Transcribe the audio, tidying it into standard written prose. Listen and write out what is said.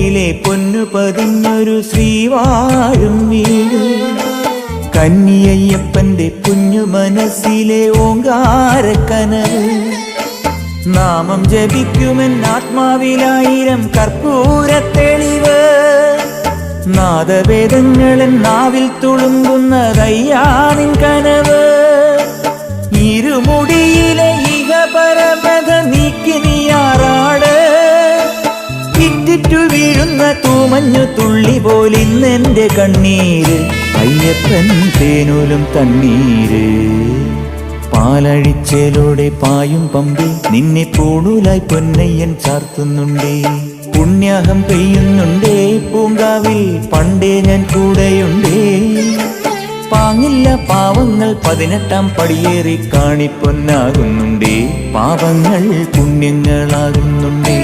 കൈയിലെ പൊന്നു പതിഞ്ഞൊരു ശ്രീവാഴും വീട്. കന്നിയയ്യപ്പന്റെ കുഞ്ഞു മനസ്സിലെ ഓങ്കാരക്കനവ്. നാമം ജപിക്കുമെൻ ആത്മാവിലായിരം കർപ്പൂരത്തെളിവ്. നാദവേദങ്ങളൻ നാവിൽ തുളുമ്പുന്നതയ്യാനിൻ കനവ്. ഇരുമുടിയിലെ ഇഹപരമത നീക്കി നീയാറാട്. ഇറ്റിറ്റു വീഴുന്ന തൂമഞ്ഞു തുള്ളി പോലിന്നെന്റെ കണ്ണീര്. അയ്യപ്പൻ തേനൂലും തണ്ണീര്. പാലഴിച്ചേലോടെ പായും പമ്പി നിന്നെ പൂണൂലായി പൊന്നയ്യൻ ചാർത്തുന്നുണ്ടേ. പുണ്യാഹം പെയ്യുന്നുണ്ടേ പൂങ്കാവിൽ പണ്ടേ ഞാൻ കൂടെയുണ്ടേ. പാങ്ങില്ല പാവങ്ങൾ 18-ാം പടിയേറി കാണിപ്പൊന്നാകുന്നുണ്ടേ. പാപങ്ങൾ പുണ്യങ്ങളാകുന്നുണ്ടേ.